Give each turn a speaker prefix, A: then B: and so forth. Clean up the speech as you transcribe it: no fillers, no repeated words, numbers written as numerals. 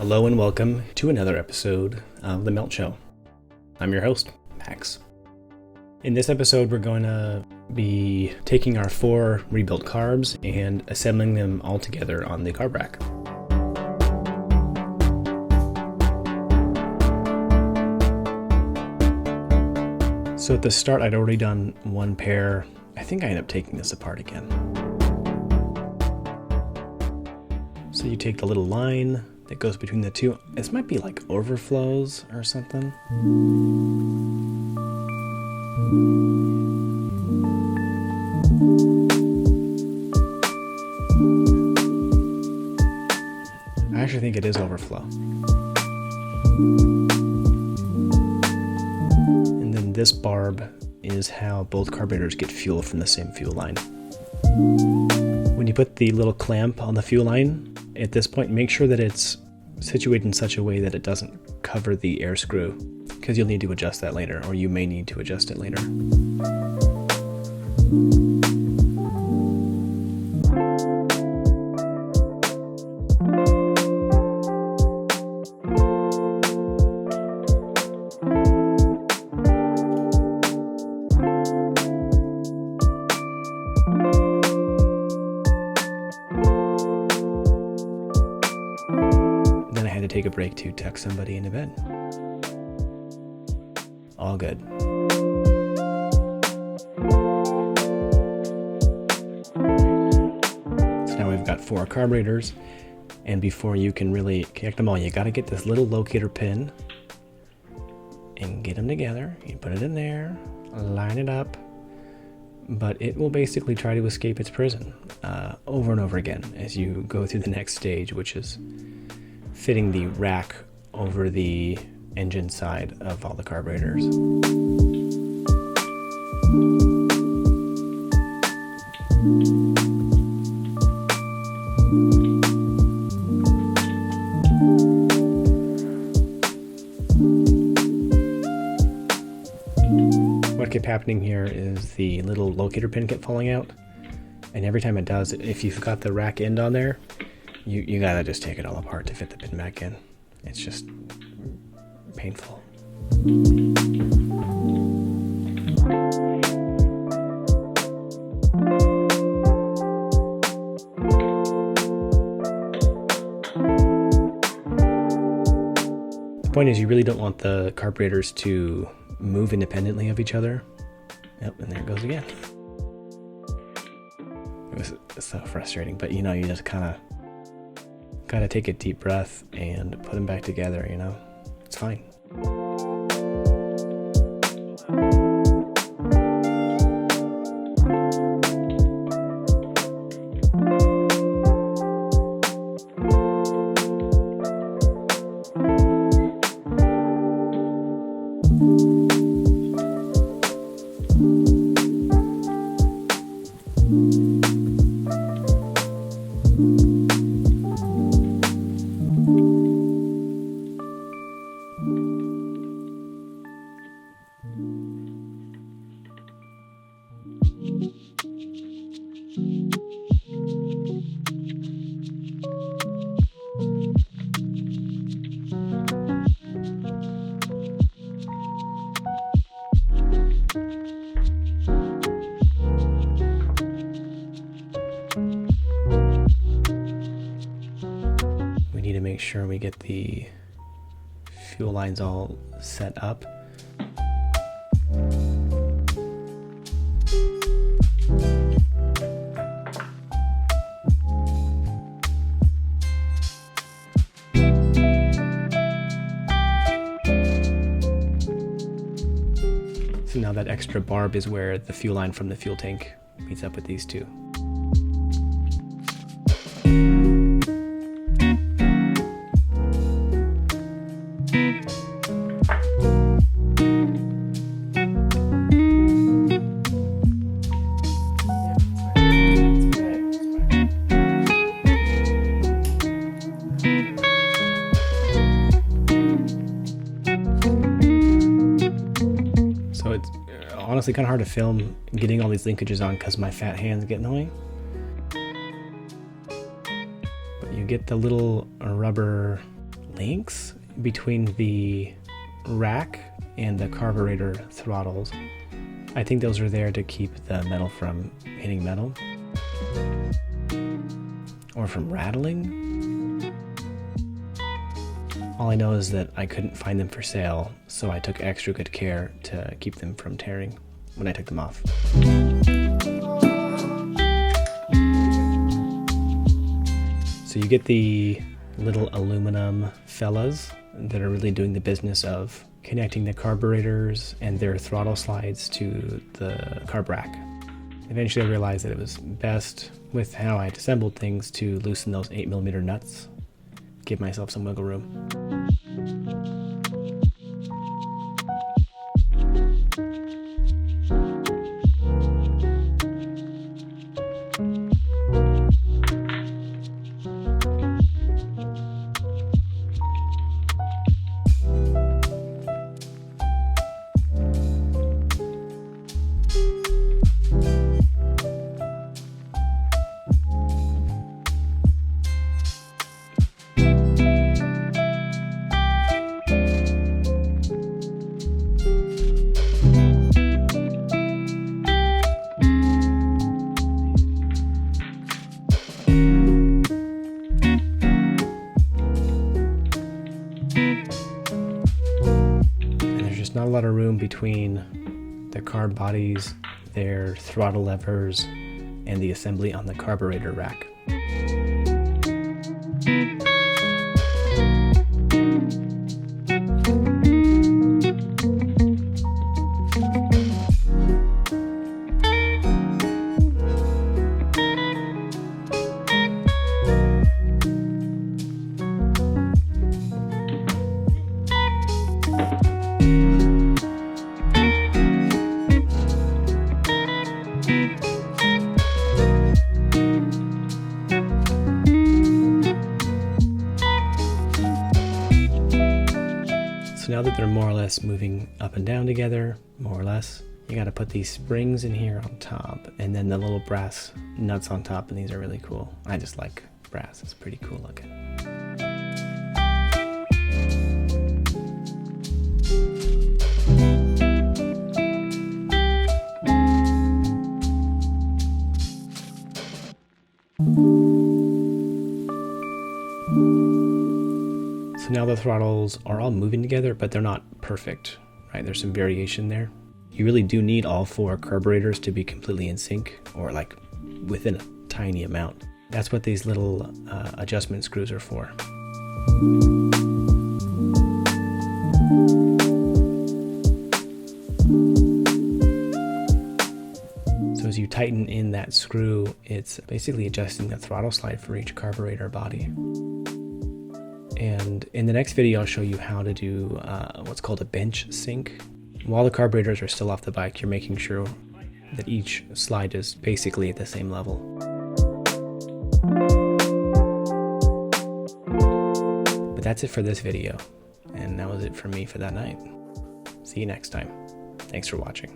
A: Hello and welcome to another episode of The Melt Show. I'm your host, Max. In this episode, we're going to be taking our 4 rebuilt carbs and assembling them all together on the carb rack. So at the start, I'd already done one pair. I think I ended up taking this apart again. So you take the little line that goes between the two. This might be like overflows or something. I actually think it is overflow. And then this barb is how both carburetors get fuel from the same fuel line. When you put the little clamp on the fuel line, at this point, make sure that it's situated in such a way that it doesn't cover the air screw, because you'll need to adjust that later, or you may need to adjust it later. Take a break to tuck somebody into bed. All good. So now we've got 4 carburetors, and before you can really connect them all, you got to get this little locator pin and get them together. You put it in there, line it up, but it will basically try to escape its prison over and over again as you go through the next stage, which is fitting the rack over the engine side of all the carburetors. What kept happening here is the little locator pin kept falling out, and every time it does, if you've got the rack end on there, you gotta just take it all apart to fit the pin back in. It's just painful. The point is, you really don't want the carburetors to move independently of each other. Yep, and there it goes again. It was so frustrating, but you just gotta take a deep breath and put them back together, It's fine. Make sure we get the fuel lines all set up. So now that extra barb is where the fuel line from the fuel tank meets up with these two. honestly kind of hard to film getting all these linkages on because my fat hands get annoying. But you get the little rubber links between the rack and the carburetor throttles. I think those are there to keep the metal from hitting metal or from rattling. All I know is that I couldn't find them for sale, so I took extra good care to keep them from tearing when I took them off. So you get the little aluminum fellas that are really doing the business of connecting the carburetors and their throttle slides to the carb rack. Eventually I realized that it was best with how I assembled things to loosen those 8mm nuts, give myself some wiggle room. Not a lot of room between the carb bodies, their throttle levers, and the assembly on the carburetor rack. So now that they're more or less moving up and down together, more or less, you got to put these springs in here on top and then the little brass nuts on top, and these are really cool. I just like brass, it's pretty cool looking. So now the throttles are all moving together, but they're not perfect, right? There's some variation there. You really do need all 4 carburetors to be completely in sync, or like within a tiny amount. That's what these little adjustment screws are for. So as you tighten in that screw, it's basically adjusting the throttle slide for each carburetor body. And in the next video, I'll show you how to do what's called a bench sync. While the carburetors are still off the bike, you're making sure that each slide is basically at the same level. But that's it for this video. And that was it for me for that night. See you next time. Thanks for watching.